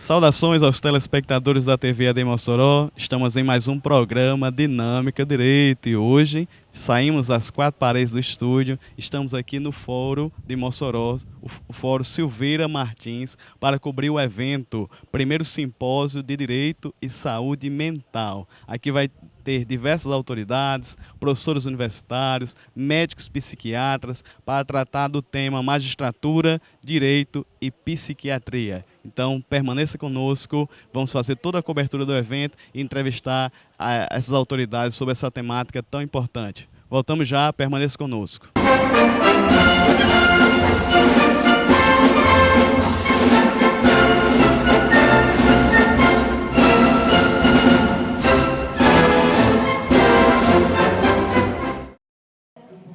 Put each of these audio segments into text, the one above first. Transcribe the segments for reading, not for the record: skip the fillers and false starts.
Saudações aos telespectadores da TV AD Mossoró. Estamos em mais um programa Dinâmica Direito e hoje saímos das quatro paredes do estúdio. Estamos aqui no Fórum de Mossoró, o Fórum Silveira Martins, para cobrir o evento Primeiro Simpósio de Direito e Saúde Mental. Aqui vai ter diversas autoridades, professores universitários, médicos psiquiatras, para tratar do tema magistratura, direito e psiquiatria. Então, permaneça conosco, vamos fazer toda a cobertura do evento e entrevistar essas autoridades sobre essa temática tão importante. Voltamos já, permaneça conosco.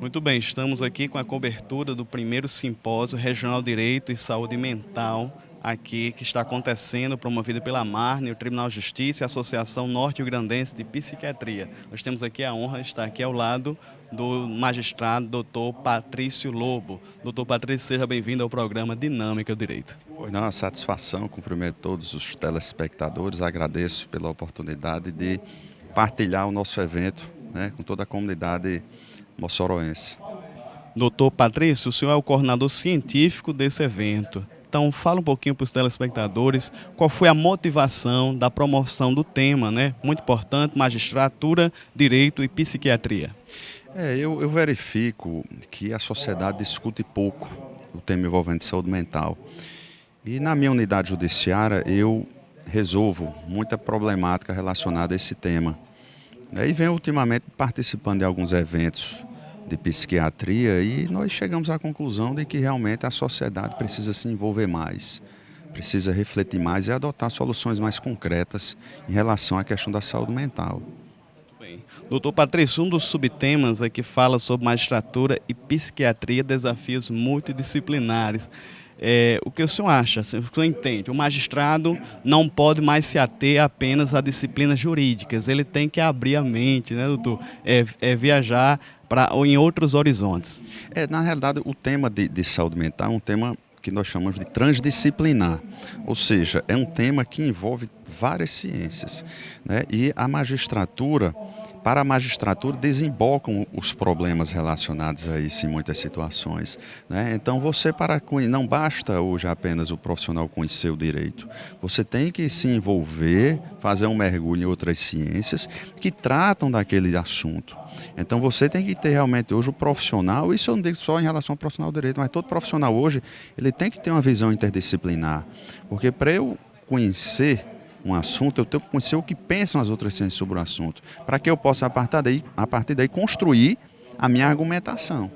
Muito bem, estamos aqui com a cobertura do primeiro simpósio regional de Direito e Saúde Mental, aqui que está acontecendo, promovido pela Marne, o Tribunal de Justiça e a Associação Norte-Grandense de Psiquiatria. Nós temos aqui a honra de estar aqui ao lado do magistrado Dr. Patrício Lobo. Dr. Patrício, seja bem-vindo ao programa Dinâmica do Direito. Pois não, é uma satisfação, cumprimento todos os telespectadores, agradeço pela oportunidade de partilhar o nosso evento, com toda a comunidade moçoroense. Doutor Patrício, o senhor é o coordenador científico desse evento. Então, fala um pouquinho para os telespectadores qual foi a motivação da promoção do tema, muito importante, magistratura, direito e psiquiatria. Eu verifico que a sociedade discute pouco o tema envolvendo saúde mental. E na minha unidade judiciária eu resolvo muita problemática relacionada a esse tema. E venho ultimamente participando de alguns eventos de psiquiatria e nós chegamos à conclusão de que realmente a sociedade precisa se envolver mais, precisa refletir mais e adotar soluções mais concretas em relação à questão da saúde mental. Bem, doutor Patrício, um dos subtemas aqui fala sobre magistratura e psiquiatria, desafios multidisciplinares. O que o senhor acha, o senhor entende? O magistrado não pode mais se ater apenas a disciplinas jurídicas, ele tem que abrir a mente, doutor? Viajar ou em outros horizontes. Na realidade, o tema de saúde mental é um tema que nós chamamos de transdisciplinar, ou seja, é um tema que envolve várias ciências, E a magistratura, para a magistratura, desembocam os problemas relacionados a isso em muitas situações, Então, não basta hoje apenas o profissional conhecer o direito, você tem que se envolver, fazer um mergulho em outras ciências que tratam daquele assunto. Então você tem que ter realmente hoje o profissional, isso eu não digo só em relação ao profissional do direito, mas todo profissional hoje, ele tem que ter uma visão interdisciplinar, porque para eu conhecer um assunto, eu tenho que conhecer o que pensam as outras ciências sobre o assunto, para que eu possa, a partir daí, construir a minha argumentação.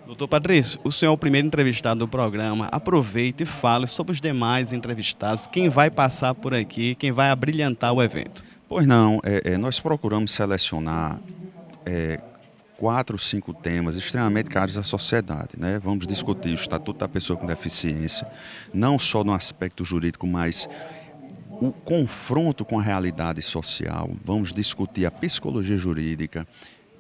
Doutor Patrício, o senhor é o primeiro entrevistado do programa. Aproveite e fale sobre os demais entrevistados, quem vai passar por aqui, quem vai abrilhantar o evento. Pois não, nós procuramos selecionar 4 ou 5 temas extremamente caros à sociedade. Vamos discutir o Estatuto da Pessoa com Deficiência, não só no aspecto jurídico, mas o confronto com a realidade social. Vamos discutir a psicologia jurídica,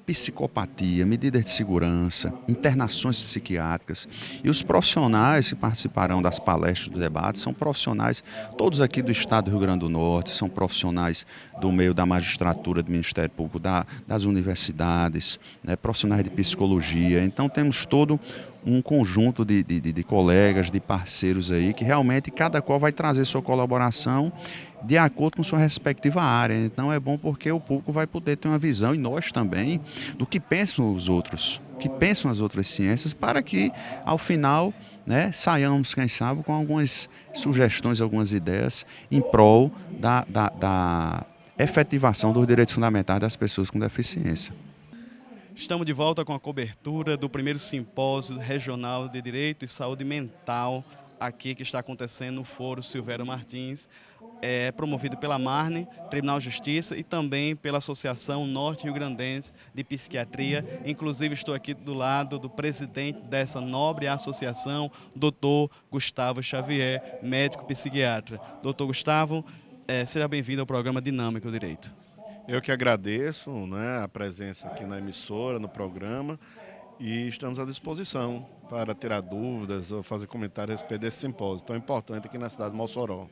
psicopatia, medidas de segurança, internações psiquiátricas. E os profissionais que participarão das palestras do debate são profissionais, todos aqui do estado do Rio Grande do Norte, são profissionais do meio da magistratura, do Ministério Público, das universidades, profissionais de psicologia. Então temos todo um conjunto de colegas, de parceiros aí, que realmente cada qual vai trazer sua colaboração de acordo com sua respectiva área. Então é bom porque o público vai poder ter uma visão, e nós também, do que pensam os outros, que pensam as outras ciências, para que ao final saiamos, quem sabe, com algumas sugestões, algumas ideias em prol da efetivação dos direitos fundamentais das pessoas com deficiência. Estamos de volta com a cobertura do primeiro simpósio regional de Direito e Saúde Mental, aqui que está acontecendo no Fórum Silveira Martins, promovido pela Marne, Tribunal de Justiça e também pela Associação Norte-Grandense de Psiquiatria. Inclusive estou aqui do lado do presidente dessa nobre associação, Dr. Gustavo Xavier, médico psiquiatra. Dr. Gustavo, seja bem-vindo ao programa Dinâmica do Direito. Eu que agradeço a presença aqui na emissora, no programa, e estamos à disposição para tirar dúvidas ou fazer comentários a respeito desse simpósio tão importante aqui na cidade de Mossoró.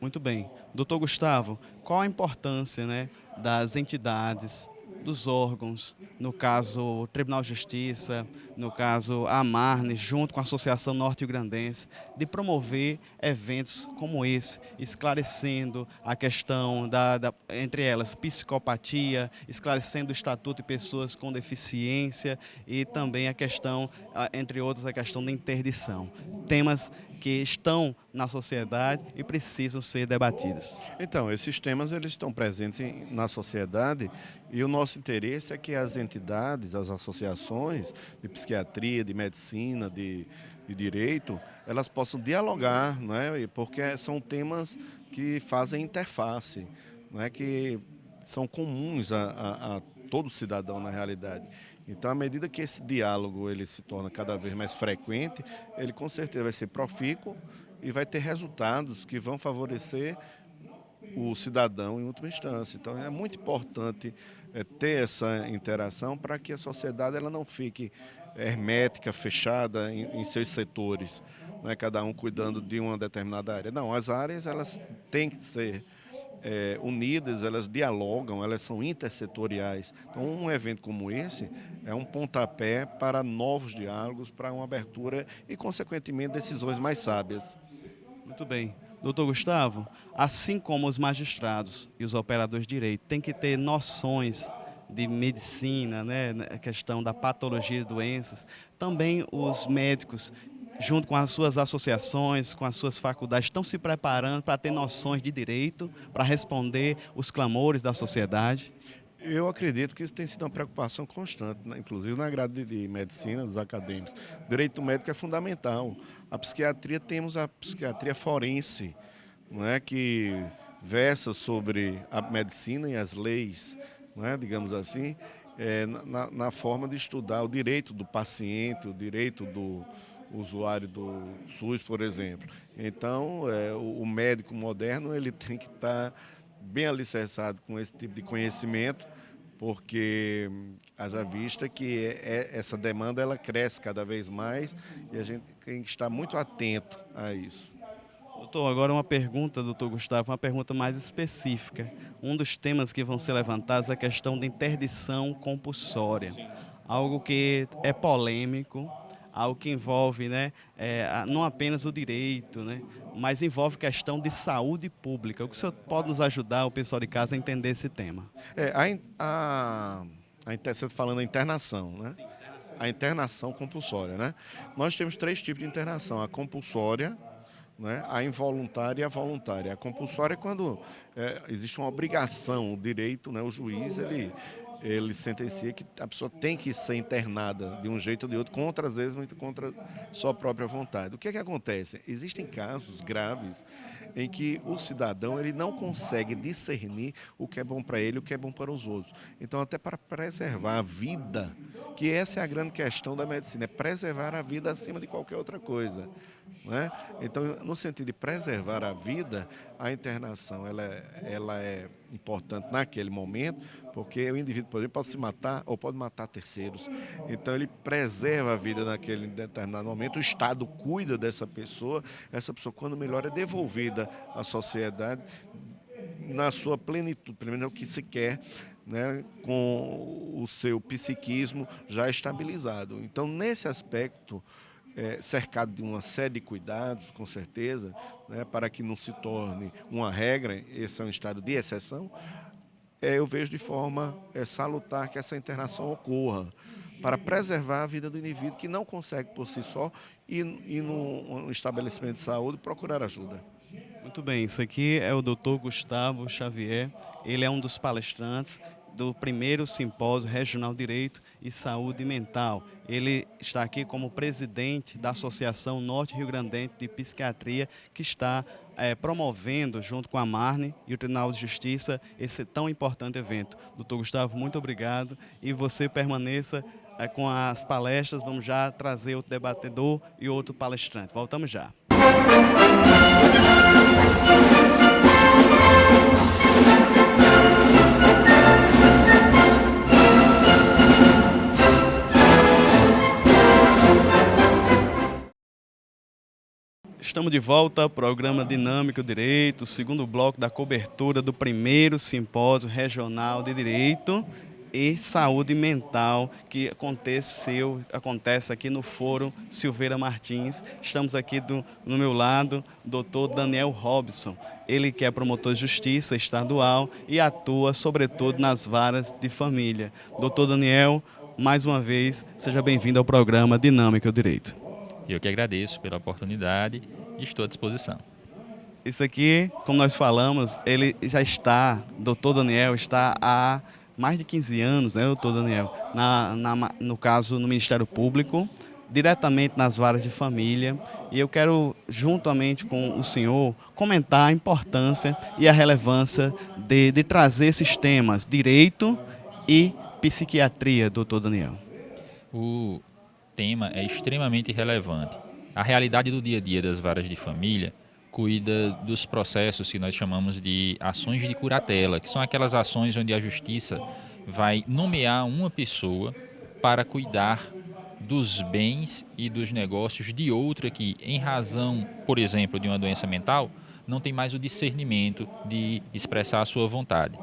Muito bem. Doutor Gustavo, qual a importância, né, das entidades, dos órgãos, no caso o Tribunal de Justiça, no caso a Amarne, junto com a Associação Norte-Rio-Grandense, de promover eventos como esse, esclarecendo a questão entre elas, psicopatia, esclarecendo o Estatuto de Pessoas com Deficiência e também a questão, entre outros, a questão da interdição. Temas que estão na sociedade e precisam ser debatidos. Então, esses temas eles estão presentes na sociedade e o nosso interesse é que as entidades, as associações de psiquiatria, de medicina, de direito, elas possam dialogar, né? Porque são temas que fazem interface, né? Que são comuns a todo cidadão na realidade. Então, à medida que esse diálogo ele se torna cada vez mais frequente, ele com certeza vai ser profícuo e vai ter resultados que vão favorecer o cidadão em última instância. Então, é muito importante ter essa interação para que a sociedade ela não fique hermética, fechada em seus setores, né? Cada um cuidando de uma determinada área. Não, as áreas elas têm que ser unidas, elas dialogam, elas são intersetoriais. Então, um evento como esse é um pontapé para novos diálogos, para uma abertura e, consequentemente, decisões mais sábias. Muito bem. Doutor Gustavo, assim como os magistrados e os operadores de direito têm que ter noções de medicina, né, a questão da patologia de doenças, também os médicos, junto com as suas associações, com as suas faculdades, estão se preparando para ter noções de direito, para responder os clamores da sociedade? Eu acredito que isso tem sido uma preocupação constante, né? Inclusive na grade de medicina dos acadêmicos. O direito médico é fundamental. A psiquiatria, temos a psiquiatria forense, não é, que versa sobre a medicina e as leis, não é, digamos assim, na forma de estudar o direito do paciente, o direito do usuário do SUS, por exemplo. Então, o médico moderno ele tem que estar bem alicerçado com esse tipo de conhecimento, porque haja vista que essa demanda ela cresce cada vez mais e a gente tem que estar muito atento a isso. Doutor, agora uma pergunta, doutor Gustavo, uma pergunta mais específica. Um dos temas que vão ser levantados é a questão da interdição compulsória, algo que é polêmico, algo que envolve, né, não apenas o direito, né, mas envolve questão de saúde pública. O que o senhor pode nos ajudar, o pessoal de casa, a entender esse tema? Você está falando da internação, né? Sim, internação. A internação compulsória, né? Nós temos 3 tipos de internação: a compulsória, né, a involuntária e a voluntária. A compulsória é quando existe uma obrigação, o direito, né, o juiz, ele sentencia que a pessoa tem que ser internada de um jeito ou de outro, às vezes muito contra sua própria vontade. O que é que acontece? Existem casos graves em que o cidadão ele não consegue discernir o que é bom para ele e o que é bom para os outros. Então, até para preservar a vida, que essa é a grande questão da medicina, é preservar a vida acima de qualquer outra coisa, né? Então, no sentido de preservar a vida, a internação ela é importante naquele momento, porque o indivíduo, por exemplo, pode se matar ou pode matar terceiros. Então, ele preserva a vida naquele determinado momento, o Estado cuida dessa pessoa, essa pessoa, quando melhor, é devolvida à sociedade na sua plenitude, pelo menos é o que se quer, né, com o seu psiquismo já estabilizado. Então, nesse aspecto, cercado de uma série de cuidados, com certeza, né, para que não se torne uma regra, esse é um estado de exceção, eu vejo de forma salutar que essa internação ocorra, para preservar a vida do indivíduo que não consegue por si só ir num estabelecimento de saúde procurar ajuda. Muito bem, isso aqui é o doutor Gustavo Xavier, ele é um dos palestrantes do primeiro simpósio regional Direito e Saúde Mental. Ele está aqui como presidente da Associação Norte-Rio-Grandense de Psiquiatria, que está promovendo, junto com a Amarne e o Tribunal de Justiça, esse tão importante evento. Doutor Gustavo, muito obrigado e você permaneça com as palestras. Vamos já trazer outro debatedor e outro palestrante. Voltamos já. Estamos de volta ao programa Dinâmico Direito, segundo bloco da cobertura do primeiro simpósio regional de Direito e Saúde Mental que acontece aqui no Fórum Silveira Martins. Estamos aqui no meu lado, doutor Daniel Robson. Ele que é promotor de justiça estadual e atua sobretudo nas varas de família. Doutor Daniel, mais uma vez, seja bem-vindo ao programa Dinâmico Direito. Eu que agradeço pela oportunidade e estou à disposição. Isso aqui, como nós falamos, ele já está, doutor Daniel, está há mais de 15 anos, né, doutor Daniel, no caso, no Ministério Público, diretamente nas varas de família. E eu quero, juntamente com o senhor, comentar a importância e a relevância de trazer esses temas, direito e psiquiatria, doutor Daniel. O tema é extremamente relevante. A realidade do dia a dia das varas de família cuida dos processos que nós chamamos de ações de curatela, que são aquelas ações onde a justiça vai nomear uma pessoa para cuidar dos bens e dos negócios de outra que, em razão, por exemplo, de uma doença mental, não tem mais o discernimento de expressar a sua vontade.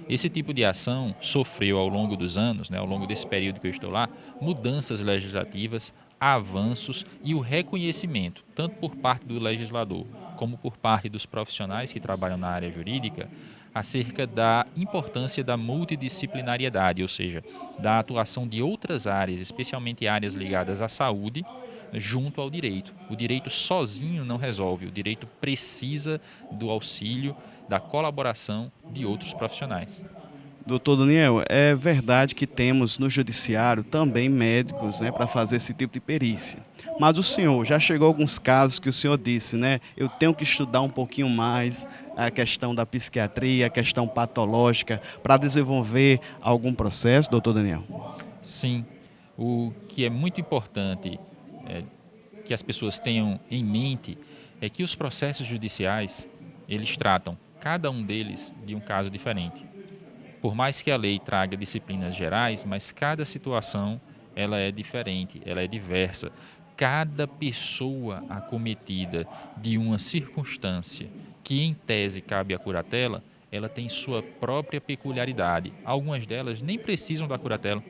Esse tipo de ação sofreu ao longo dos anos, ao longo desse período que eu estou lá, mudanças legislativas, avanços e o reconhecimento, tanto por parte do legislador como por parte dos profissionais que trabalham na área jurídica, acerca da importância da multidisciplinariedade, ou seja, da atuação de outras áreas, especialmente áreas ligadas à saúde, junto ao direito. O direito sozinho não resolve, o direito precisa do auxílio, da colaboração de outros profissionais. Doutor Daniel, é verdade que temos no judiciário também médicos, para fazer esse tipo de perícia. Mas o senhor, já chegou a alguns casos que o senhor disse, eu tenho que estudar um pouquinho mais a questão da psiquiatria, a questão patológica, para desenvolver algum processo, doutor Daniel? Sim, o que é muito importante que as pessoas tenham em mente é que os processos judiciais, eles tratam cada um deles de um caso diferente. Por mais que a lei traga disciplinas gerais, mas cada situação ela é diferente, ela é diversa. Cada pessoa acometida de uma circunstância que em tese cabe à curatela, ela tem sua própria peculiaridade. Algumas delas nem precisam da curatela,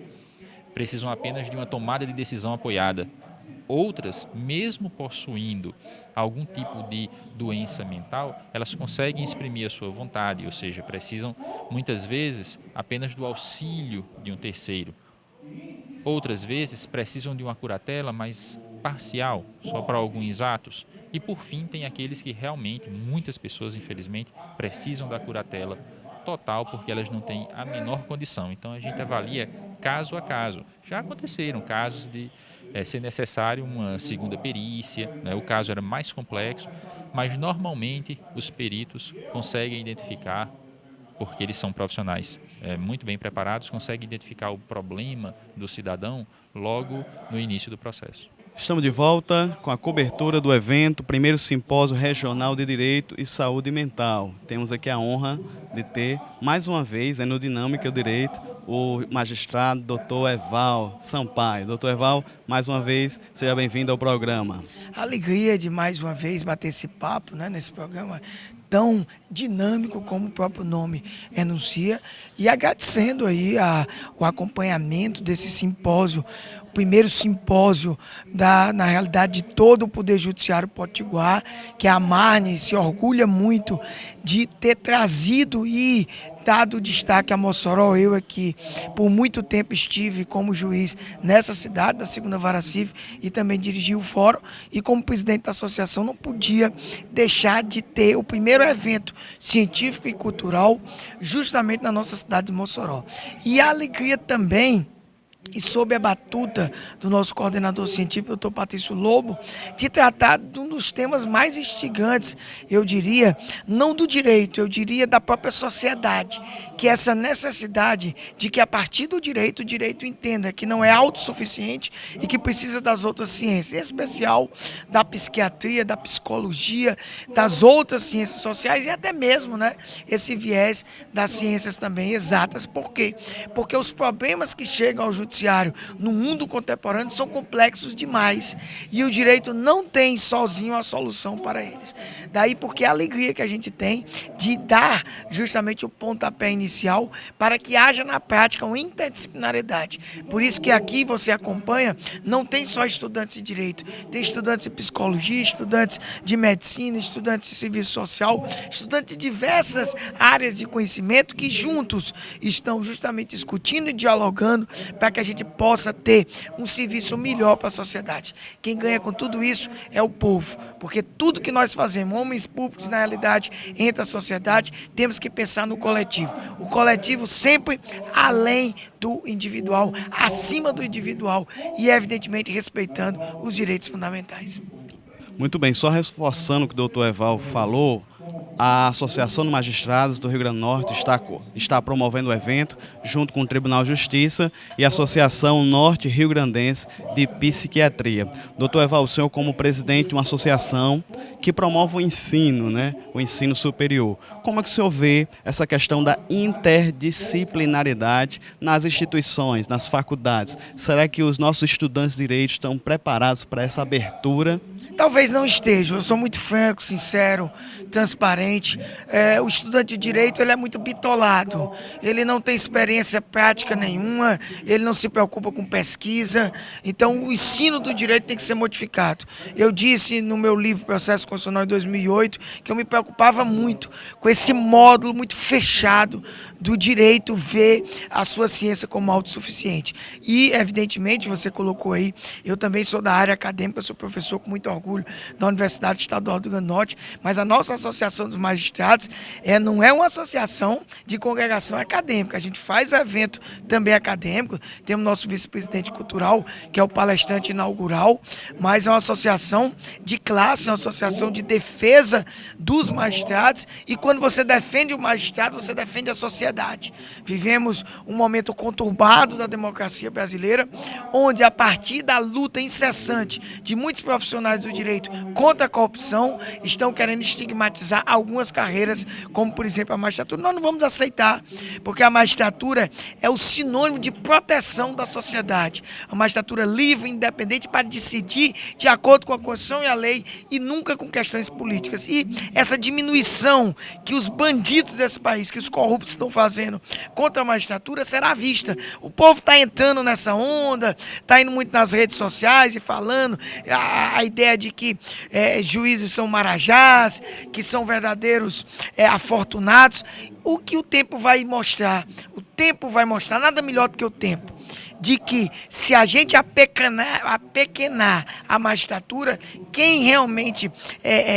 precisam apenas de uma tomada de decisão apoiada. Outras, mesmo possuindo algum tipo de doença mental, elas conseguem exprimir a sua vontade, ou seja, precisam muitas vezes apenas do auxílio de um terceiro. Outras vezes precisam de uma curatela, mas parcial, só para alguns atos. E por fim, tem aqueles que realmente, muitas pessoas infelizmente, precisam da curatela total porque elas não têm a menor condição. Então a gente avalia caso a caso. Já aconteceram casos de ser necessário uma segunda perícia, o caso era mais complexo, mas normalmente os peritos conseguem identificar, porque eles são profissionais muito bem preparados, conseguem identificar o problema do cidadão logo no início do processo. Estamos de volta com a cobertura do evento, primeiro simpósio regional de Direito e Saúde Mental. Temos aqui a honra de ter, mais uma vez, no Dinâmica do Direito, o magistrado Dr. Eval Sampaio. Dr. Eval, mais uma vez, seja bem-vindo ao programa. Alegria de mais uma vez bater esse papo nesse programa tão dinâmico como o próprio nome enuncia, e agradecendo aí o acompanhamento desse simpósio, o primeiro simpósio na realidade de todo o Poder Judiciário Potiguar, que a Marne se orgulha muito de ter trazido e dado destaque a Mossoró. Eu aqui por muito tempo estive como juiz nessa cidade, da 2ª Vara Civil, e também dirigi o fórum, e como presidente da associação não podia deixar de ter o primeiro evento científico e cultural justamente na nossa cidade de Mossoró. E a alegria também, e sob a batuta do nosso coordenador científico, doutor Patrício Lobo, de tratar de um dos temas mais instigantes, eu diria, não do direito, eu diria da própria sociedade, que é essa necessidade de que a partir do direito, o direito entenda que não é autossuficiente e que precisa das outras ciências, em especial da psiquiatria, da psicologia, das outras ciências sociais e até mesmo esse viés das ciências também exatas. Por quê? Porque os problemas que chegam ao judiciário judiciário no mundo contemporâneo são complexos demais e o direito não tem sozinho a solução para eles. Daí porque a alegria que a gente tem de dar justamente o pontapé inicial para que haja na prática uma interdisciplinariedade. Por isso que aqui você acompanha, não tem só estudantes de direito, tem estudantes de psicologia, estudantes de medicina, estudantes de serviço social, estudantes de diversas áreas de conhecimento que juntos estão justamente discutindo e dialogando para que a gente possa ter um serviço melhor para a sociedade. Quem ganha com tudo isso é o povo, porque tudo que nós fazemos, homens públicos na realidade, entre a sociedade, temos que pensar no coletivo. O coletivo sempre além do individual, acima do individual e evidentemente respeitando os direitos fundamentais. Muito bem, só reforçando o que o doutor Evaldo falou, a Associação de Magistrados do Rio Grande do Norte está promovendo o evento junto com o Tribunal de Justiça e a Associação Norte Rio Grandense de Psiquiatria. Doutor Evaldo, o senhor como presidente de uma associação que promove o ensino, né, o ensino superior, como é que o senhor vê essa questão da interdisciplinaridade nas instituições, nas faculdades? Será que os nossos estudantes de direito estão preparados para essa abertura? Talvez não estejam, eu sou muito franco, sincero, transparente. O estudante de direito ele é muito bitolado, ele não tem experiência prática nenhuma, ele não se preocupa com pesquisa, então o ensino do direito tem que ser modificado. Eu disse no meu livro Processo Constitucional em 2008 que eu me preocupava muito com esse módulo muito fechado do direito ver a sua ciência como autossuficiente. E, evidentemente, você colocou aí, eu também sou da área acadêmica, sou professor com muito orgulho da Universidade Estadual do Rio Grande do Norte, mas a nossa Associação dos Magistrados não é uma associação de congregação acadêmica, a gente faz evento também acadêmico, temos nosso vice-presidente cultural, que é o palestrante inaugural, mas é uma associação de classe, uma associação de defesa dos magistrados, e quando você defende o magistrado, você defende a sociedade. Vivemos um momento conturbado da democracia brasileira, onde a partir da luta incessante de muitos profissionais do direito contra a corrupção, estão querendo estigmatizar algumas carreiras, como por exemplo a magistratura. Nós não vamos aceitar, porque a magistratura é o sinônimo de proteção da sociedade. A magistratura livre, independente para decidir de acordo com a Constituição e a lei e nunca com questões políticas. E essa diminuição que os bandidos desse país, que os corruptos estão fazendo contra a magistratura será vista. O povo está entrando nessa onda, está indo muito nas redes sociais e falando a ideia de que juízes são marajás, que são verdadeiros afortunados. O que o tempo vai mostrar? O tempo vai mostrar, nada melhor do que o tempo, de que se a gente apequenar a magistratura, quem realmente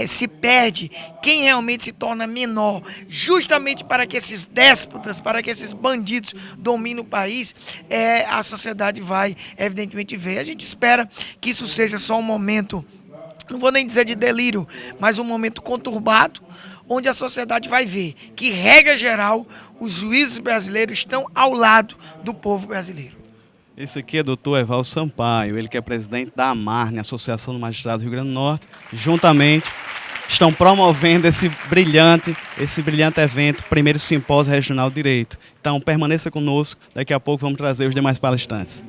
se perde, quem realmente se torna menor, justamente para que esses déspotas, para que esses bandidos dominem o país, a sociedade vai evidentemente ver. A gente espera que isso seja só um momento, não vou nem dizer de delírio, mas um momento conturbado, onde a sociedade vai ver que, regra geral, os juízes brasileiros estão ao lado do povo brasileiro. Esse aqui é o doutor Evaldo Sampaio, ele que é presidente da AMARNE, Associação do Magistrado do Rio Grande do Norte, juntamente estão promovendo esse brilhante evento, primeiro simpósio regional de direito. Então permaneça conosco, daqui a pouco vamos trazer os demais palestrantes.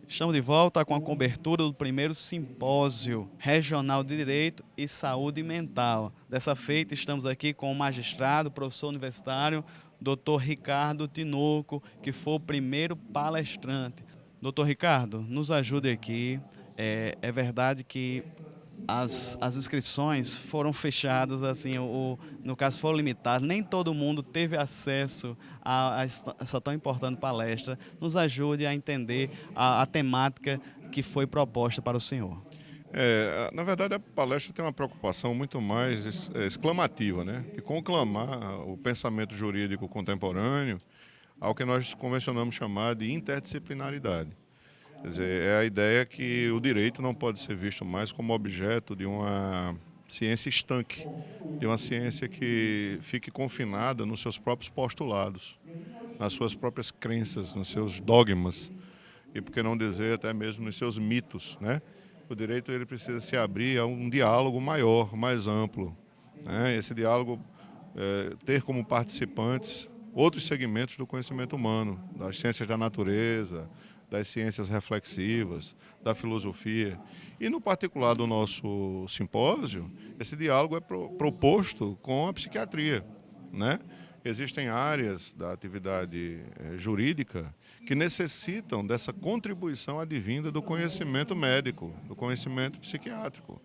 Estamos de volta com a cobertura do primeiro simpósio regional de Direito e Saúde Mental. Dessa feita, estamos aqui com o magistrado, professor universitário, Dr. Ricardo Tinoco, que foi o primeiro palestrante. Dr. Ricardo, nos ajude aqui. É verdade que as inscrições foram fechadas, assim, no caso foram limitadas, nem todo mundo teve acesso a essa tão importante palestra. Nos ajude a entender a temática que foi proposta para o senhor. Na verdade, a palestra tem uma preocupação muito mais exclamativa, né? De conclamar o pensamento jurídico contemporâneo ao que nós convencionamos chamar de interdisciplinaridade. Quer dizer, é a ideia que o direito não pode ser visto mais como objeto de uma ciência estanque, de uma ciência que fique confinada nos seus próprios postulados, nas suas próprias crenças, nos seus dogmas. e, por que não dizer, até mesmo nos seus mitos, né? O direito ele precisa se abrir a um diálogo maior, mais amplo, né? Esse diálogo ter como participantes outros segmentos do conhecimento humano, das ciências da natureza, das ciências reflexivas, da filosofia. E, no particular do nosso simpósio, esse diálogo é proposto com a psiquiatria, né? Existem áreas da atividade jurídica que necessitam dessa contribuição advinda do conhecimento médico, do conhecimento psiquiátrico.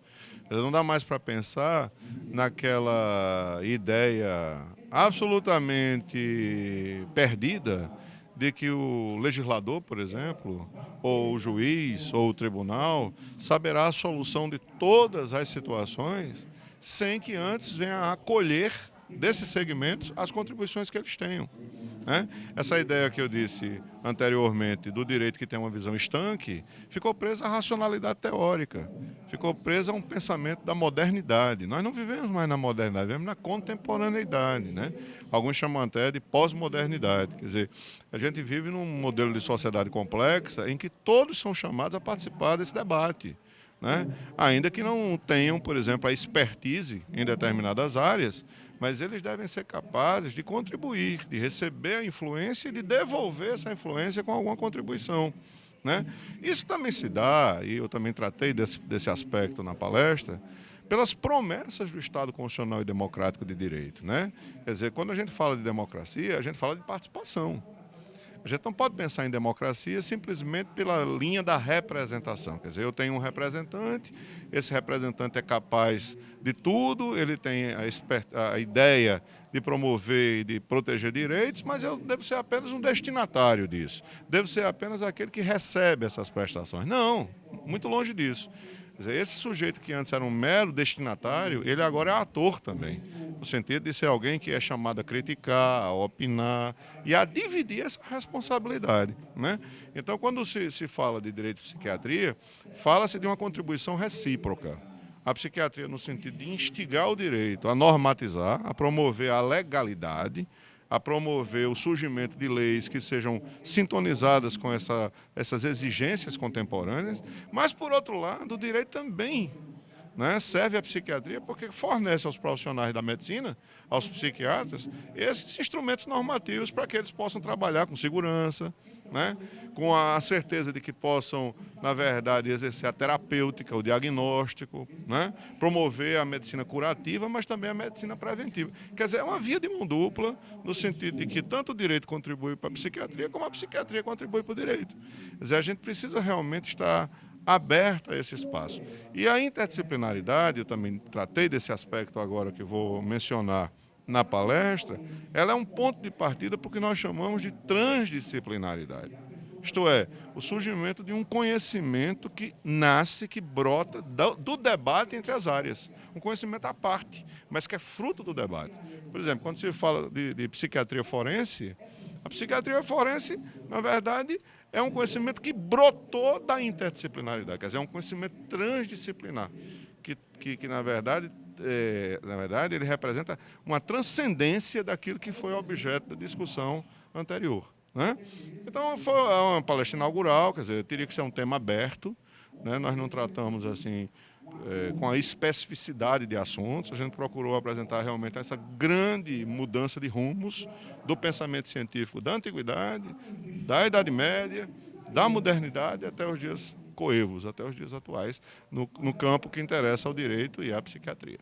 Não dá mais para pensar naquela ideia absolutamente perdida de que o legislador, por exemplo, ou o juiz, ou o tribunal, saberá a solução de todas as situações sem que antes venha a acolher desses segmentos as contribuições que eles tenham, né? Essa ideia que eu disse anteriormente do direito que tem uma visão estanque ficou presa à racionalidade teórica, ficou presa a um pensamento da modernidade. Nós não vivemos mais na modernidade, vivemos na contemporaneidade, né? Alguns chamam até de pós-modernidade. Quer dizer, a gente vive num modelo de sociedade complexa em que todos são chamados a participar desse debate, né? Ainda que não tenham, por exemplo, a expertise em determinadas áreas, mas eles devem ser capazes de contribuir, de receber a influência e de devolver essa influência com alguma contribuição, né? Isso também se dá, e eu também tratei desse aspecto na palestra, pelas promessas do Estado Constitucional e Democrático de Direito, né? Quer dizer, quando a gente fala de democracia, a gente fala de participação. A gente não pode pensar em democracia simplesmente pela linha da representação. Quer dizer, eu tenho um representante, esse representante é capaz de tudo, ele tem a ideia de promover e de proteger direitos, mas eu devo ser apenas um destinatário disso. Devo ser apenas aquele que recebe essas prestações. Não, muito longe disso. Quer dizer, esse sujeito que antes era um mero destinatário, ele agora é ator também, no sentido de ser alguém que é chamado a criticar, a opinar e a dividir essa responsabilidade, né? Então, quando se fala de direito de psiquiatria, fala-se de uma contribuição recíproca. A psiquiatria no sentido de instigar o direito a normatizar, a promover a legalidade, a promover o surgimento de leis que sejam sintonizadas com essas exigências contemporâneas, mas, por outro lado, o direito também, né, serve à psiquiatria porque fornece aos profissionais da medicina, aos psiquiatras, esses instrumentos normativos para que eles possam trabalhar com segurança, né, com a certeza de que possam, na verdade, exercer a terapêutica, o diagnóstico, né, promover a medicina curativa, mas também a medicina preventiva. Quer dizer, é uma via de mão dupla, no sentido de que tanto o direito contribui para a psiquiatria, como a psiquiatria contribui para o direito. Quer dizer, a gente precisa realmente estar aberto a esse espaço. E a interdisciplinaridade, eu também tratei desse aspecto agora que vou mencionar na palestra, ela é um ponto de partida porque nós chamamos de transdisciplinaridade. Isto é, o surgimento de um conhecimento que nasce, que brota do debate entre as áreas. Um conhecimento à parte, mas que é fruto do debate. Por exemplo, quando se fala de psiquiatria forense, a psiquiatria forense, na verdade, é um conhecimento que brotou da interdisciplinaridade, quer dizer, é um conhecimento transdisciplinar, que na verdade, ele representa uma transcendência daquilo que foi objeto da discussão anterior, né? Então, foi uma palestra inaugural, quer dizer, teria que ser um tema aberto, né? Nós não tratamos assim com a especificidade de assuntos, a gente procurou apresentar realmente essa grande mudança de rumos do pensamento científico da antiguidade, da Idade Média, da modernidade até os dias coevos, até os dias atuais, no campo que interessa ao direito e à psiquiatria.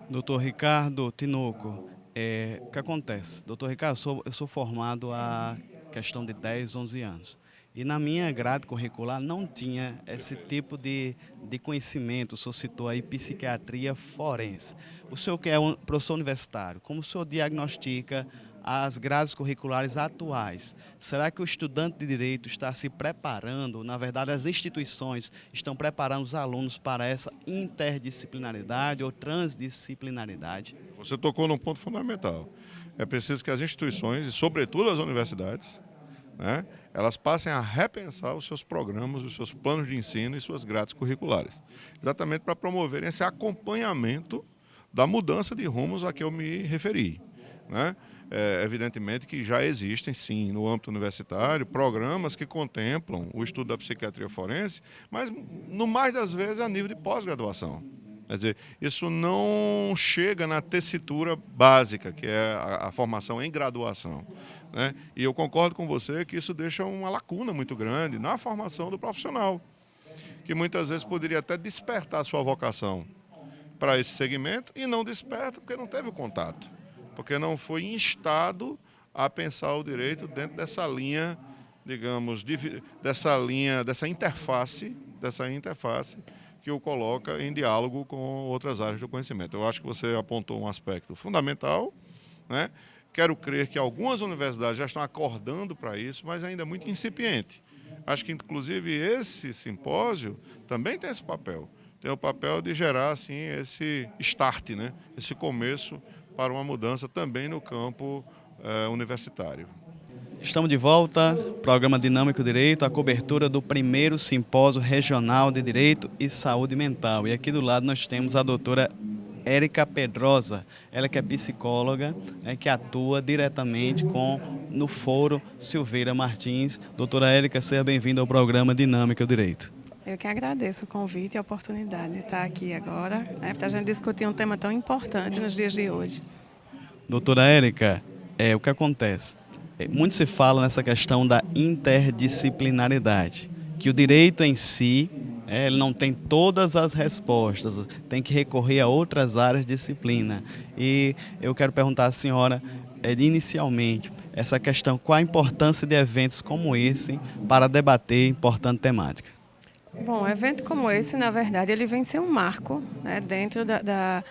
Doutor Ricardo Tinoco, o que acontece? Doutor Ricardo, eu sou formado há questão de 10, 11 anos. E na minha grade curricular não tinha esse tipo de conhecimento. O senhor citou aí psiquiatria forense. O senhor que é um professor universitário, como o senhor diagnostica as grades curriculares atuais? Será que o estudante de direito está se preparando, na verdade as instituições estão preparando os alunos para essa interdisciplinaridade ou transdisciplinaridade? Você tocou num ponto fundamental. É preciso que as instituições, e sobretudo as universidades, né, elas passem a repensar os seus programas, os seus planos de ensino e suas grades curriculares, exatamente para promoverem esse acompanhamento da mudança de rumos a que eu me referi, né? evidentemente que já existem, sim, no âmbito universitário, programas que contemplam o estudo da psiquiatria forense, mas, no mais das vezes, a nível de pós-graduação. Quer dizer, isso não chega na tessitura básica, que é a formação em graduação, né? E eu concordo com você que isso deixa uma lacuna muito grande na formação do profissional, que muitas vezes poderia até despertar a sua vocação para esse segmento e não desperta porque não teve o contato, porque não foi instado a pensar o direito dentro dessa linha, digamos, dessa interface que o coloca em diálogo com outras áreas do conhecimento. Eu acho que você apontou um aspecto fundamental, né? Quero crer que algumas universidades já estão acordando para isso, mas ainda é muito incipiente. Acho que, inclusive, esse simpósio também tem esse papel. Tem o papel de gerar assim, esse start, né? Esse começo para uma mudança também no campo universitário. Estamos de volta, programa Dinâmico Direito, a cobertura do primeiro simpósio regional de Direito e Saúde Mental. E aqui do lado nós temos a doutora Érica Pedrosa, ela que é psicóloga, né, que atua diretamente no Foro Silveira Martins. Doutora Érica, seja bem-vinda ao programa Dinâmico Direito. Eu que agradeço o convite e a oportunidade de estar aqui agora, né, para a gente discutir um tema tão importante nos dias de hoje. Doutora Érica, o que acontece? Muito se fala nessa questão da interdisciplinaridade, que o direito em si, ele não tem todas as respostas, tem que recorrer a outras áreas de disciplina. E eu quero perguntar à senhora, inicialmente, essa questão, qual a importância de eventos como esse para debater importante temática? Bom, um evento como esse, na verdade, ele vem ser um marco, né, dentro da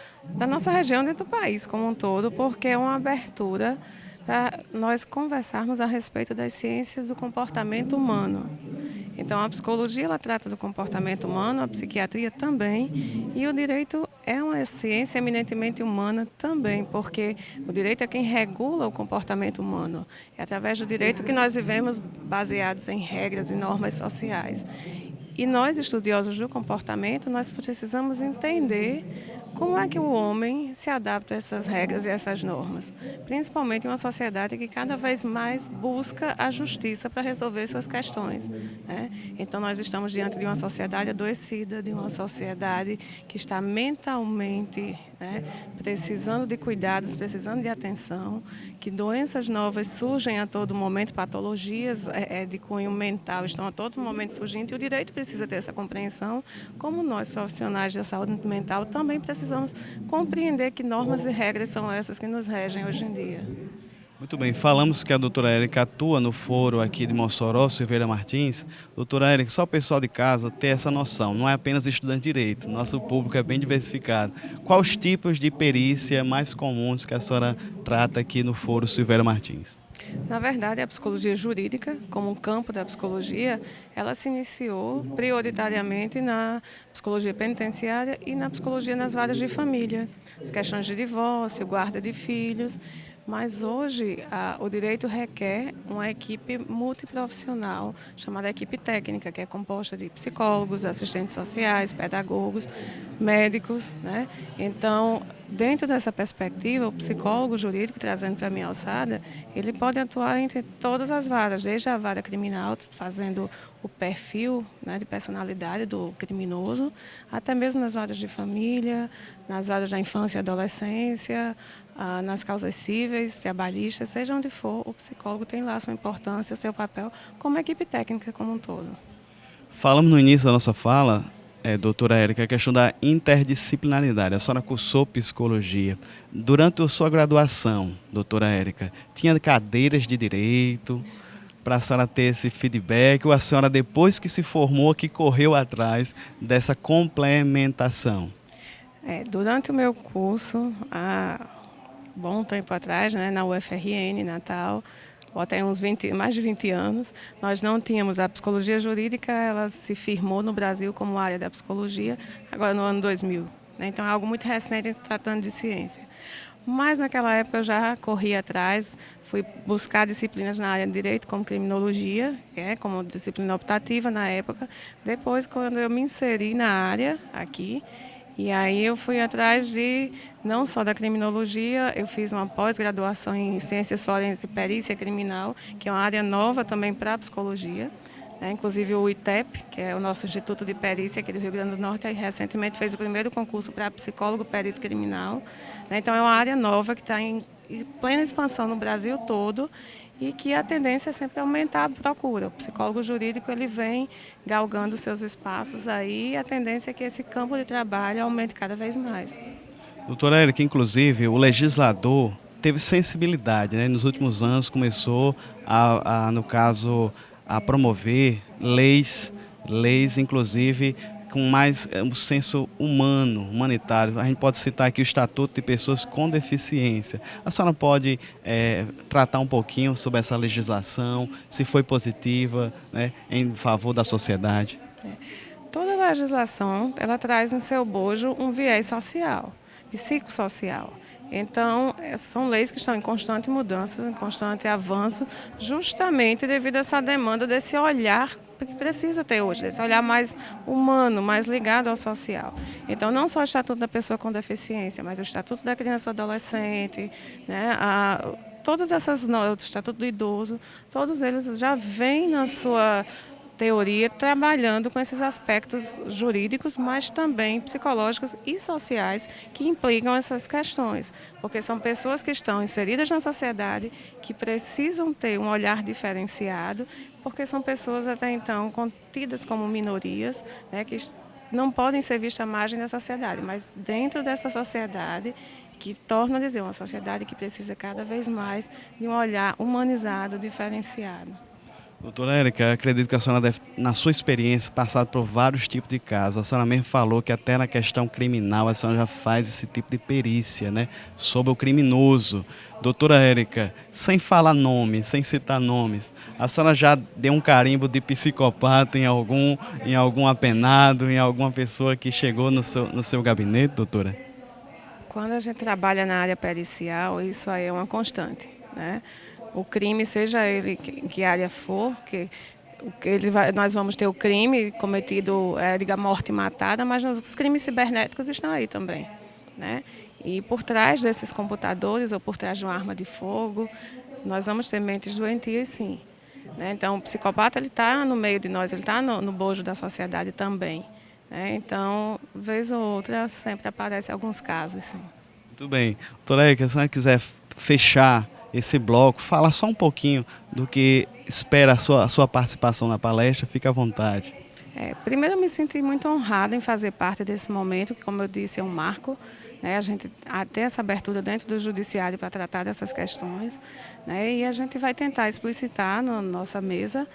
nossa região, dentro do país como um todo, porque é uma abertura para nós conversarmos a respeito das ciências do comportamento humano. Então, a psicologia ela trata do comportamento humano, a psiquiatria também, e o direito é uma ciência eminentemente humana também, porque o direito é quem regula o comportamento humano. É através do direito que nós vivemos baseados em regras e normas sociais. E nós, estudiosos do comportamento, nós precisamos entender como é que o homem se adapta a essas regras e essas normas, principalmente em uma sociedade que cada vez mais busca a justiça para resolver suas questões, né? Então, nós estamos diante de uma sociedade adoecida, de uma sociedade que está mentalmente, né, precisando de cuidados, precisando de atenção, que doenças novas surgem a todo momento, patologias de cunho mental estão a todo momento surgindo e o direito precisa ter essa compreensão, como nós, profissionais da saúde mental, também precisamos compreender que normas e regras são essas que nos regem hoje em dia. Muito bem, falamos que a doutora Érica atua no foro aqui de Mossoró, Silveira Martins. Doutora Érica, só o pessoal de casa ter essa noção, não é apenas estudante de direito, nosso público é bem diversificado. Quais os tipos de perícia mais comuns que a senhora trata aqui no foro Silveira Martins? Na verdade, a psicologia jurídica, como um campo da psicologia, ela se iniciou prioritariamente na psicologia penitenciária e na psicologia nas varas de família, as questões de divórcio, guarda de filhos. Mas hoje o direito requer uma equipe multiprofissional, chamada equipe técnica, que é composta de psicólogos, assistentes sociais, pedagogos, médicos, né? Então, dentro dessa perspectiva, o psicólogo jurídico, trazendo para a minha alçada, ele pode atuar entre todas as varas, desde a vara criminal, fazendo o perfil, né, de personalidade do criminoso, até mesmo nas varas de família, nas varas da infância e adolescência, nas causas cíveis, trabalhistas, seja onde for, o psicólogo tem lá a sua importância, o seu papel como equipe técnica como um todo. Falamos no início da nossa fala, doutora Érica, a questão da interdisciplinaridade. A senhora cursou psicologia. Durante a sua graduação, doutora Érica, tinha cadeiras de direito para a senhora ter esse feedback, ou a senhora, depois que se formou, que correu atrás dessa complementação? Durante o meu curso, bom tempo atrás, né, na UFRN, Natal, até mais de 20 anos, nós não tínhamos a psicologia jurídica, ela se firmou no Brasil como área da psicologia, agora no ano 2000. Né, então é algo muito recente se tratando de ciência. Mas naquela época eu já corri atrás, fui buscar disciplinas na área de direito, como criminologia, como disciplina optativa na época. Depois, quando eu me inseri na área aqui, E aí eu fui atrás de, não só da criminologia, eu fiz uma pós-graduação em Ciências Forenses e Perícia Criminal, que é uma área nova também para a psicologia. Inclusive o ITEP, que é o nosso Instituto de Perícia aqui do Rio Grande do Norte, recentemente fez o primeiro concurso para psicólogo perito criminal. Então é uma área nova que está em plena expansão no Brasil todo e que a tendência é sempre aumentar a procura. O psicólogo jurídico ele vem galgando seus espaços aí e a tendência é que esse campo de trabalho aumente cada vez mais. Doutora Érica, inclusive, o legislador teve sensibilidade, né? Nos últimos anos começou no caso, a promover leis inclusive com mais um senso humanitário. A gente pode citar aqui o Estatuto de Pessoas com Deficiência. A senhora pode tratar um pouquinho sobre essa legislação, se foi positiva, né, em favor da sociedade? Toda legislação, ela traz em seu bojo um viés social, psicossocial. Então, são leis que estão em constante mudança, em constante avanço, justamente devido a essa demanda desse olhar que precisa ter hoje, desse olhar mais humano, mais ligado ao social. Então, não só o Estatuto da Pessoa com Deficiência, mas o Estatuto da Criança e Adolescente, né, todas essas normas, o Estatuto do Idoso, todos eles já vêm na sua teoria trabalhando com esses aspectos jurídicos, mas também psicológicos e sociais que implicam essas questões, porque são pessoas que estão inseridas na sociedade, que precisam ter um olhar diferenciado, porque são pessoas até então contidas como minorias, né, que não podem ser vistas à margem da sociedade, mas dentro dessa sociedade que torna a dizer uma sociedade que precisa cada vez mais de um olhar humanizado, diferenciado. Doutora Érica, acredito que a senhora deve, na sua experiência, passado por vários tipos de casos. A senhora mesmo falou que até na questão criminal a senhora já faz esse tipo de perícia, né, sobre o criminoso. Doutora Érica, sem falar nomes, sem citar nomes, a senhora já deu um carimbo de psicopata em algum apenado, em alguma pessoa que chegou no seu gabinete, doutora? Quando a gente trabalha na área pericial, isso aí é uma constante, né? O crime, seja ele em que área for, nós vamos ter o crime cometido, diga, morte matada, mas os crimes cibernéticos estão aí também, né? E por trás desses computadores ou por trás de uma arma de fogo, nós vamos ter mentes doentias, sim, né? Então, o psicopata ele está no meio de nós, ele está no bojo da sociedade também, né? Então, vez ou outra, sempre aparecem alguns casos, sim. Muito bem. Doutora Érica, se a senhora quiser fechar esse bloco, fala só um pouquinho do que espera a sua participação na palestra, fique à vontade. Primeiro, eu me senti muito honrada em fazer parte desse momento, que, como eu disse, é um marco, né? A gente ter essa abertura dentro do judiciário para tratar dessas questões, né? E a gente vai tentar explicitar na nossa mesa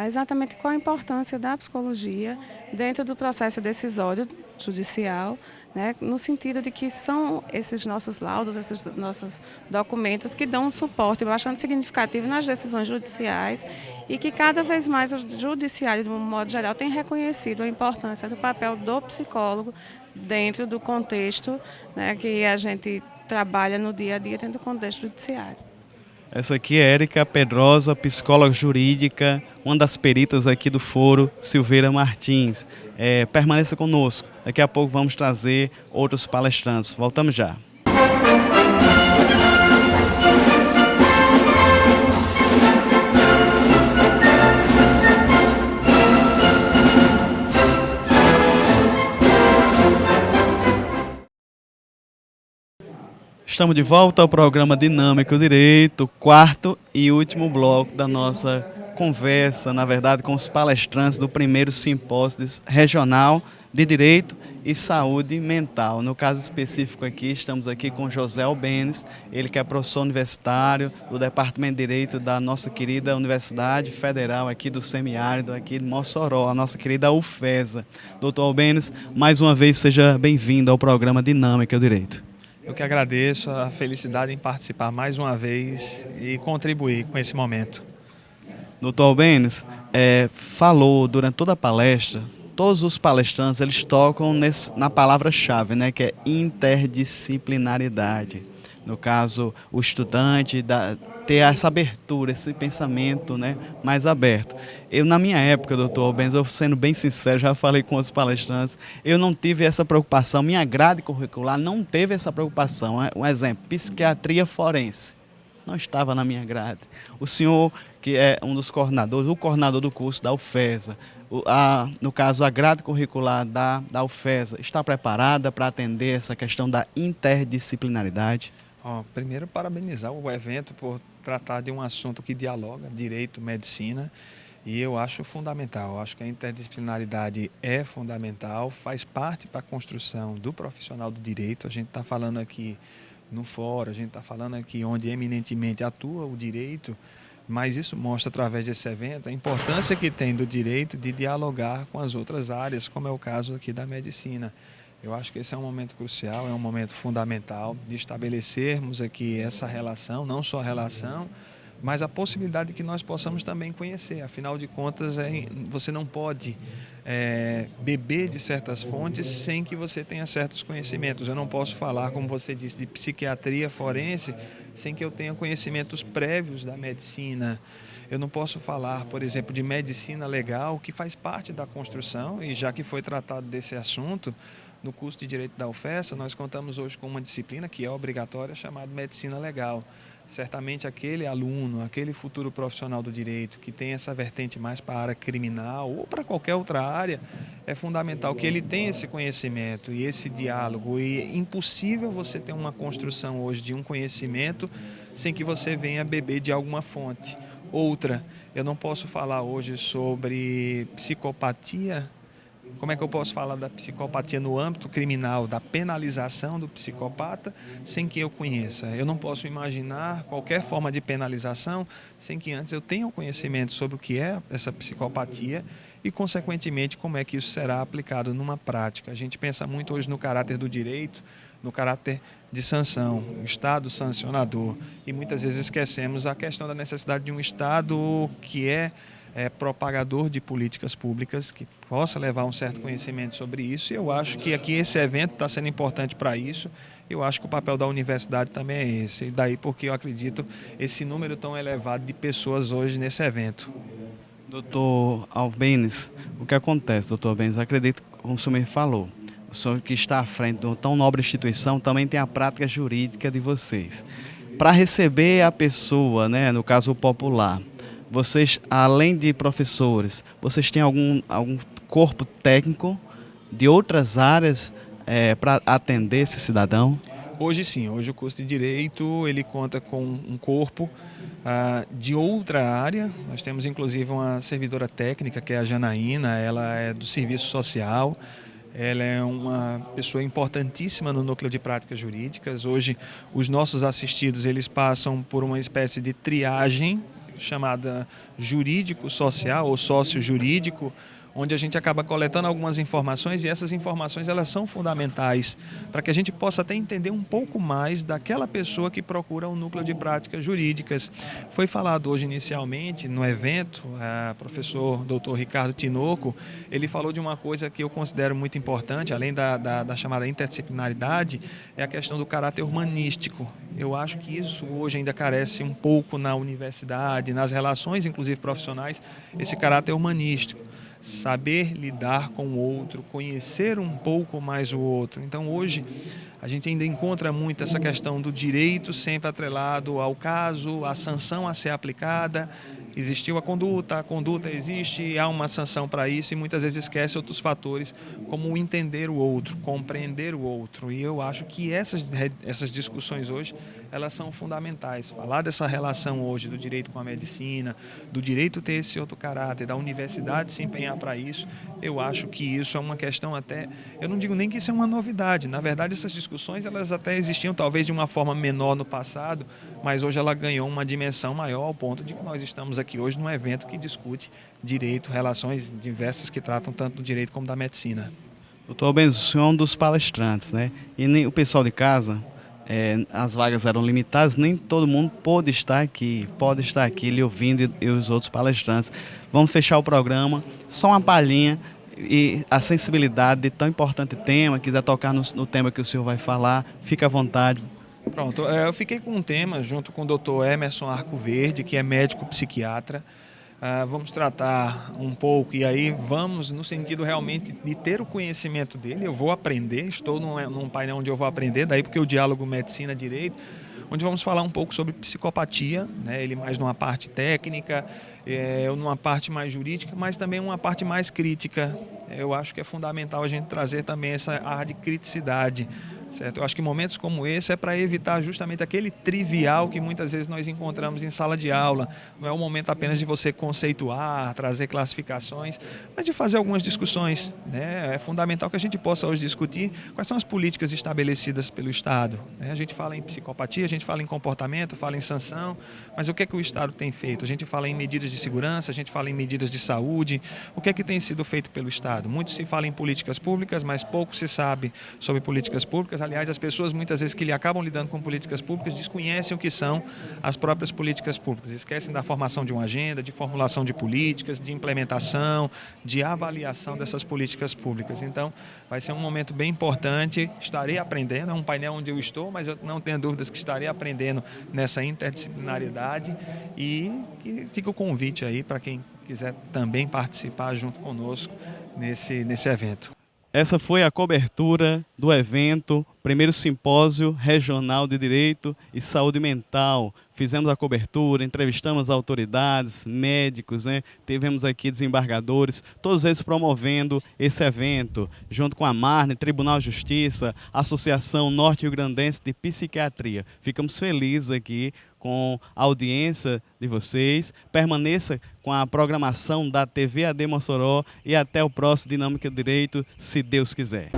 exatamente qual a importância da psicologia dentro do processo decisório judicial, né, no sentido de que são esses nossos laudos, esses nossos documentos que dão um suporte bastante significativo nas decisões judiciais e que cada vez mais o judiciário, de um modo geral, tem reconhecido a importância do papel do psicólogo dentro do contexto, né, que a gente trabalha no dia a dia dentro do contexto judiciário. Essa aqui é Érica Pedrosa, psicóloga jurídica, uma das peritas aqui do Foro Silveira Martins. Permaneça conosco, daqui a pouco vamos trazer outros palestrantes. Voltamos já. Estamos de volta ao programa Dinâmico Direito, quarto e último bloco da nossa conversa, na verdade, com os palestrantes do primeiro simpósio regional de Direito e Saúde Mental. No caso específico aqui, estamos aqui com José Albenes, ele que é professor universitário do Departamento de Direito da nossa querida Universidade Federal aqui do Semiárido, aqui de Mossoró, a nossa querida UFESA. Doutor Albenes, mais uma vez seja bem-vindo ao programa Dinâmica Direito. Eu que agradeço a felicidade em participar mais uma vez e contribuir com esse momento. Doutor Albenes, falou durante toda a palestra, todos os palestrantes eles tocam na palavra-chave, né, que é interdisciplinaridade. No caso, o estudante ter essa abertura, esse pensamento, né, mais aberto. Eu, na minha época, doutor Albens, eu sendo bem sincero, já falei com os palestrantes, eu não tive essa preocupação, minha grade curricular não teve essa preocupação. Um exemplo, psiquiatria forense, não estava na minha grade. O senhor, que é um dos coordenadores, o coordenador do curso da UFESA, no caso, a grade curricular da UFESA, está preparada para atender essa questão da interdisciplinaridade? Primeiro, parabenizar o evento por tratar de um assunto que dialoga direito, medicina, e eu acho fundamental. Eu acho que a interdisciplinaridade é fundamental, faz parte para a construção do profissional do direito. A gente está falando aqui no fórum, a gente está falando aqui onde eminentemente atua o direito, mas isso mostra através desse evento a importância que tem do direito de dialogar com as outras áreas, como é o caso aqui da medicina. Eu acho que esse é um momento crucial, é um momento fundamental de estabelecermos aqui essa relação, não só a relação, mas a possibilidade de que nós possamos também conhecer. Afinal de contas, você não pode beber de certas fontes sem que você tenha certos conhecimentos. Eu não posso falar, como você disse, de psiquiatria forense sem que eu tenha conhecimentos prévios da medicina. Eu não posso falar, por exemplo, de medicina legal, que faz parte da construção, e já que foi tratado desse assunto, no curso de Direito da UFESA, nós contamos hoje com uma disciplina que é obrigatória, chamada Medicina Legal. Certamente aquele aluno, aquele futuro profissional do direito que tem essa vertente mais para a área criminal ou para qualquer outra área, é fundamental que ele tenha esse conhecimento e esse diálogo. E é impossível você ter uma construção hoje de um conhecimento sem que você venha beber de alguma fonte. Outra, eu não posso falar hoje sobre psicopatia. Como é que eu posso falar da psicopatia no âmbito criminal, da penalização do psicopata, sem que eu conheça? Eu não posso imaginar qualquer forma de penalização sem que antes eu tenha o conhecimento sobre o que é essa psicopatia e, consequentemente, como é que isso será aplicado numa prática. A gente pensa muito hoje no caráter do direito, no caráter de sanção, o Estado sancionador, e muitas vezes esquecemos a questão da necessidade de um Estado que é propagador de políticas públicas, que possa levar um certo conhecimento sobre isso. E eu acho que aqui esse evento está sendo importante para isso. Eu acho que o papel da universidade também é esse. E daí porque eu acredito esse número tão elevado de pessoas hoje nesse evento. Doutor Albens, o que acontece, doutor Albens? Acredito, como o senhor me falou, o senhor que está à frente de uma tão nobre instituição também tem a prática jurídica de vocês. Para receber a pessoa, né, no caso o popular, vocês, além de professores, vocês têm algum corpo técnico de outras áreas para atender esse cidadão? Hoje sim, hoje o curso de Direito ele conta com um corpo de outra área. Nós temos inclusive uma servidora técnica que é a Janaína, ela é do Serviço Social. Ela é uma pessoa importantíssima no núcleo de práticas jurídicas. Hoje os nossos assistidos eles passam por uma espécie de triagem chamada jurídico-social ou sócio-jurídico, onde a gente acaba coletando algumas informações e essas informações elas são fundamentais para que a gente possa até entender um pouco mais daquela pessoa que procura um núcleo de práticas jurídicas. Foi falado hoje inicialmente no evento, o professor Dr. Ricardo Tinoco, ele falou de uma coisa que eu considero muito importante, além da chamada interdisciplinaridade, é a questão do caráter humanístico. Eu acho que isso hoje ainda carece um pouco na universidade, nas relações inclusive profissionais, esse caráter humanístico. Saber lidar com o outro, conhecer um pouco mais o outro. Então hoje a gente ainda encontra muito essa questão do direito sempre atrelado ao caso, à sanção a ser aplicada. Existiu a conduta existe, há uma sanção para isso e muitas vezes esquece outros fatores como o entender o outro, compreender o outro. E eu acho que essas discussões hoje, elas são fundamentais. Falar dessa relação hoje do direito com a medicina, do direito ter esse outro caráter, da universidade se empenhar para isso, eu acho que isso é uma questão até, eu não digo nem que isso é uma novidade, na verdade essas discussões elas até existiam talvez de uma forma menor no passado, mas hoje ela ganhou uma dimensão maior ao ponto de que nós estamos aqui hoje num evento que discute direito, relações diversas que tratam tanto do direito como da medicina. Doutor Albens, o senhor é um dos palestrantes, né? E nem o pessoal de casa, as vagas eram limitadas, nem todo mundo pode estar aqui lhe ouvindo e os outros palestrantes. Vamos fechar o programa, só uma palhinha e a sensibilidade de tão importante tema, quiser tocar no tema que o senhor vai falar, fique à vontade. Pronto, eu fiquei com um tema junto com o Dr. Emerson Arcoverde, que é médico psiquiatra. Vamos tratar um pouco, e aí vamos no sentido realmente de ter o conhecimento dele. Eu vou aprender, estou num painel onde eu vou aprender, daí porque o diálogo medicina-direito, onde vamos falar um pouco sobre psicopatia, né? Ele mais numa parte técnica, eu numa parte mais jurídica, mas também uma parte mais crítica. Eu acho que é fundamental a gente trazer também essa área de criticidade, certo? Eu acho que momentos como esse é para evitar justamente aquele trivial que muitas vezes nós encontramos em sala de aula. Não é o momento apenas de você conceituar, trazer classificações, mas de fazer algumas discussões, né? É fundamental que a gente possa hoje discutir quais são as políticas estabelecidas pelo Estado, né? A gente fala em psicopatia, a gente fala em comportamento, fala em sanção, mas o que é que o Estado tem feito? A gente fala em medidas de segurança, a gente fala em medidas de saúde. O que é que tem sido feito pelo Estado? Muito se fala em políticas públicas, mas pouco se sabe sobre políticas públicas. Aliás, as pessoas muitas vezes que acabam lidando com políticas públicas desconhecem o que são as próprias políticas públicas. Esquecem da formação de uma agenda, de formulação de políticas, de implementação, de avaliação dessas políticas públicas. Então, vai ser um momento bem importante. Estarei aprendendo, é um painel onde eu estou, mas eu não tenho dúvidas que estarei aprendendo nessa interdisciplinaridade, e que fica o convite aí para quem quiser também participar junto conosco nesse evento. Essa foi a cobertura do evento, primeiro simpósio regional de Direito e Saúde Mental. Fizemos a cobertura, entrevistamos autoridades, médicos, né? Tivemos aqui desembargadores, todos eles promovendo esse evento, junto com a Marne, Tribunal de Justiça, Associação Norte-Rio-Grandense de Psiquiatria. Ficamos felizes aqui com a audiência de vocês. Permaneça com a programação da TV AD Mossoró e até o próximo Dinâmica Direito, se Deus quiser.